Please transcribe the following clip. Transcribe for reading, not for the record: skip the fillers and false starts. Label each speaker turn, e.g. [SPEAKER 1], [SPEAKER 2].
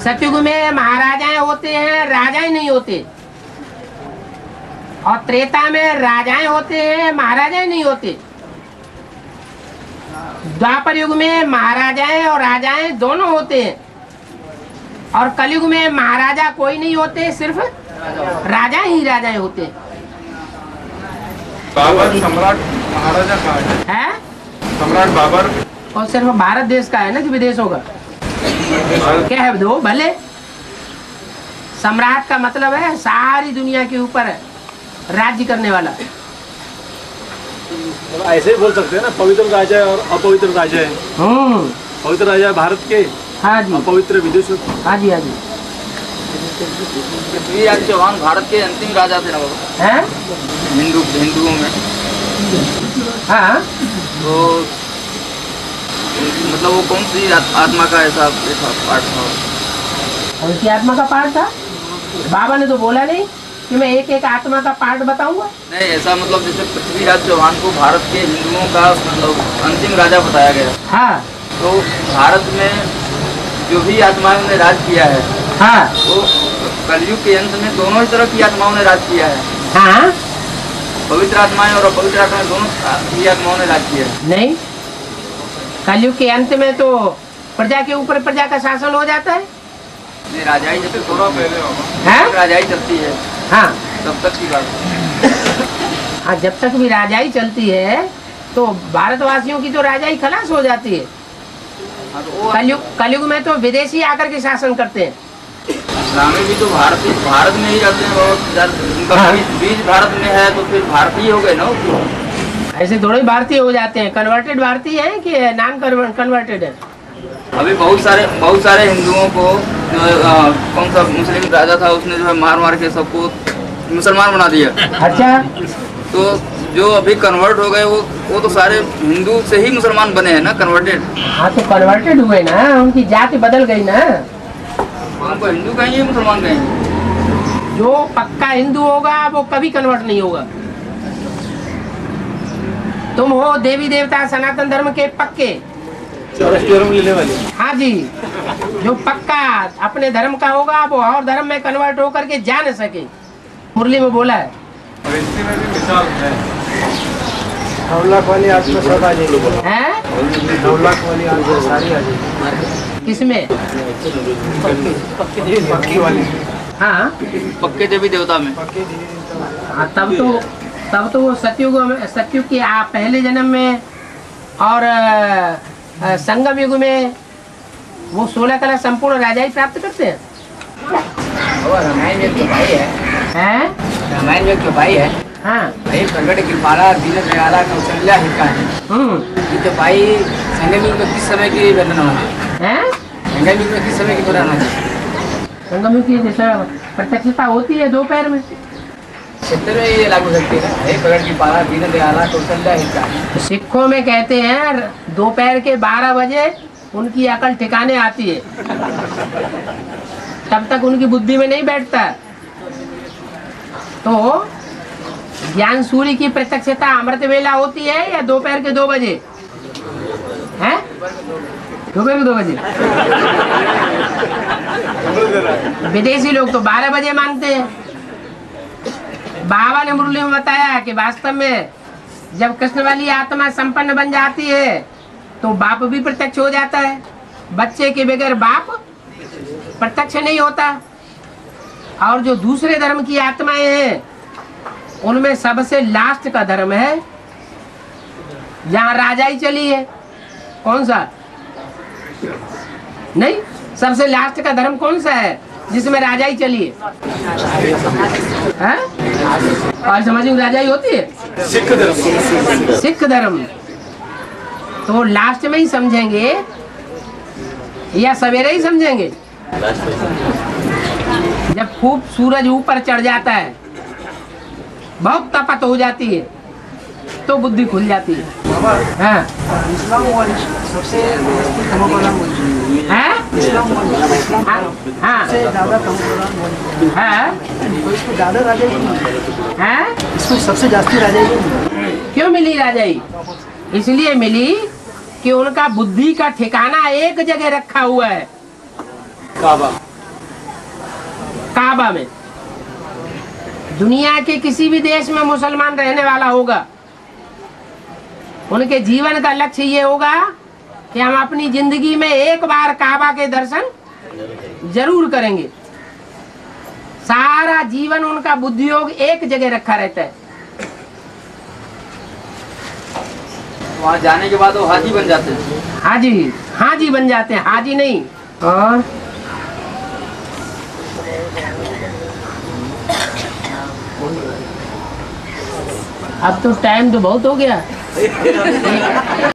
[SPEAKER 1] सतयुग में महाराजाएं होते हैं, राजाएं नहीं होते। और त्रेता में राजाएं होते हैं, महाराजाएं नहीं होते। द्वापर युग में महाराजाएं और राजाएं दोनों होते हैं। और कलयुग में महाराजा कोई नहीं होते, सिर्फ राजा ही राजाएं होते हैं।
[SPEAKER 2] बाबर सम्राट महाराजा का
[SPEAKER 1] है
[SPEAKER 2] सम्राट बाबर
[SPEAKER 1] और सिर्फ भारत देश का है ना कि विदेशों का? क्या है दो भले। सम्राट का मतलब है सारी दुनिया के ऊपर राज्य करने वाला।
[SPEAKER 3] ऐसे ही बोल सकते हैं ना, पवित्र राजा है और अपवित्र राजा है। पवित्र राजा है भारत के,
[SPEAKER 1] हाँ जी,
[SPEAKER 3] अपवित्र विदेशों।
[SPEAKER 1] हाँ जी, हाँ जी।
[SPEAKER 4] पृथ्वीराज चौहान भारत के अंतिम राजा थे ना बाबा,
[SPEAKER 1] हैं?
[SPEAKER 4] हिंदुओं में।
[SPEAKER 1] हाँ,
[SPEAKER 4] तो मतलब वो कौन सी आत्मा का ऐसा पार्ट था?
[SPEAKER 1] कौन सी आत्मा का पार्ट था? बाबा ने तो बोला नहीं कि मैं एक एक आत्मा का पार्ट बताऊंगा।
[SPEAKER 4] नहीं, ऐसा मतलब जैसे पृथ्वीराज चौहान को भारत के हिंदुओं का मतलब अंतिम राजा बताया गया।
[SPEAKER 1] हाँ,
[SPEAKER 4] तो भारत में जो भी आत्माओं ने राज किया है,
[SPEAKER 1] हाँ,
[SPEAKER 4] वो कलयुग के अंत में दोनों ही तरह की आत्माओं ने राज किया है।
[SPEAKER 1] हाँ,
[SPEAKER 4] पवित्र आत्माएं और अपवित्र आत्माएं दोनों ही आत्माओं ने राज किया है।
[SPEAKER 1] नहीं, कलयुग के अंत में तो प्रजा के ऊपर प्रजा का शासन हो जाता है।
[SPEAKER 4] नहीं, राजाई जब तक
[SPEAKER 2] थोड़ा पहले होगा।
[SPEAKER 1] हाँ?
[SPEAKER 4] राजाई चलती है
[SPEAKER 1] हाँ,
[SPEAKER 4] तब तक की बात।
[SPEAKER 1] हाँ, जब तक भी राजाई चलती है तो भारतवासियों की तो राजाई खलास हो जाती है।
[SPEAKER 4] हाँ, तो वो
[SPEAKER 1] कलयुग में तो विदेशी आकर के शासन करते हैं।
[SPEAKER 4] इस्लामी भी तो भारत में ही रहते हैं। बहुत उनका
[SPEAKER 1] हाँ।
[SPEAKER 4] बीज भारत में है तो फिर भारतीय हो गए ना।
[SPEAKER 1] ऐसे थोड़े भारतीय हो जाते हैं। कन्वर्टेड भारतीय हैं कि नॉन कन्वर्टेड है?
[SPEAKER 4] अभी बहुत सारे हिंदुओं को कौन सा मुस्लिम राजा था, उसने जो है मार के सबको मुसलमान बना दिया।
[SPEAKER 1] अच्छा,
[SPEAKER 4] तो जो अभी कन्वर्ट हो गए वो तो सारे हिंदू से ही मुसलमान बने हैं ना, कन्वर्टेड।
[SPEAKER 1] हाँ, तो कन्वर्टेड हुए ना, उनकी जाति बदल गई ना।
[SPEAKER 4] उनको हिंदू कहेंगे मुसलमान कहेंगे?
[SPEAKER 1] जो पक्का हिंदू होगा वो कभी कन्वर्ट नहीं होगा। तुम हो देवी देवता सनातन धर्म के पक्के,
[SPEAKER 3] लेने वाले।
[SPEAKER 1] हाँ जी, जो पक्का अपने धर्म का होगा वो और धर्म में कन्वर्ट होकर के जा न सके। मुरली में बोला है।
[SPEAKER 2] और हिस्ट्री में भी मिसाल है।
[SPEAKER 3] 9 लाख वाली आत्मा सब आ जाएगी।
[SPEAKER 1] हैं?
[SPEAKER 3] 9 लाख वाली आत्मा सारी आ जाएगी।
[SPEAKER 1] किसमें?
[SPEAKER 3] पक्की वाली।
[SPEAKER 1] हाँ,
[SPEAKER 4] पक्के देवी देवता में।
[SPEAKER 1] हाँ, तब तो वो सतयुग के पहले जन्म में और संगम युग में वो 16 कला संपूर्ण राजाई प्राप्त करते हैं।
[SPEAKER 4] रामायण में तो भाई है।
[SPEAKER 1] हैं?
[SPEAKER 4] रामायण में तो भाई है।
[SPEAKER 1] हाँ,
[SPEAKER 4] भाई प्रकट कृपाला दीन दयाला कौशल्या हिका है। ये तो भाई संगम युग में किस समय की वर्णना है?
[SPEAKER 1] हैं?
[SPEAKER 4] संगम युग में किस समय की वर्णना है?
[SPEAKER 1] संगम युग की जैसा प्रत्यक्षता होती है दोपहर में।
[SPEAKER 4] क्षेत्र में ये लागू करती है ना, प्रकट कृपाला दीन दयाला कौशल्या हिका।
[SPEAKER 1] सिखों में कहते हैं दोपहर के 12 बजे उनकी अकल ठिकाने आती है, तब तक उनकी बुद्धि में नहीं बैठता। तो ज्ञान सूर्य की प्रत्यक्षता अमृत वेला होती है या दोपहर के 2 बजे? हैं? दोपहर के 2 बजे। विदेशी लोग तो 12 बजे मानते हैं। बाबा ने मुरली में बताया कि वास्तव में जब कृष्ण वाली आत्मा संपन्न बन जाती है तो बाप भी प्रत्यक्ष हो जाता है। बच्चे के बगैर बाप प्रत्यक्ष नहीं होता। और जो दूसरे धर्म की आत्माएं हैं उनमें सबसे लास्ट का धर्म है जहाँ राजाई चली है। कौन सा? नहीं, सबसे लास्ट का धर्म कौन सा है जिसमें राजाई चली है? और समझ में राजाई होती है?
[SPEAKER 3] सिख धर्म।
[SPEAKER 1] सिख धर्म तो लास्ट में ही समझेंगे या सवेरे ही समझेंगे? जब खूब सूरज ऊपर चढ़ जाता है, बहुत तपत हो जाती है, तो बुद्धि खुल जाती है। हाँ,
[SPEAKER 3] इस्लाम वाली सबसे
[SPEAKER 1] हाँ,
[SPEAKER 3] ज्यादा राजा इसको सबसे जास्ती राजा
[SPEAKER 1] क्यों मिली राजाई? इसलिए मिली कि उनका बुद्धि का ठिकाना एक जगह रखा हुआ है।
[SPEAKER 3] काबा।
[SPEAKER 1] काबा में। दुनिया के किसी भी देश में मुसलमान रहने वाला होगा, उनके जीवन का लक्ष्य ये होगा कि हम अपनी जिंदगी में एक बार काबा के दर्शन जरूर करेंगे। सारा जीवन उनका बुद्धियोग एक जगह रखा रहता है।
[SPEAKER 4] वहाँ जाने के बाद वो हाजी बन जाते हैं।
[SPEAKER 1] हाजी बन जाते हैं, हाजी नहीं। और अब तो टाइम तो बहुत हो गया।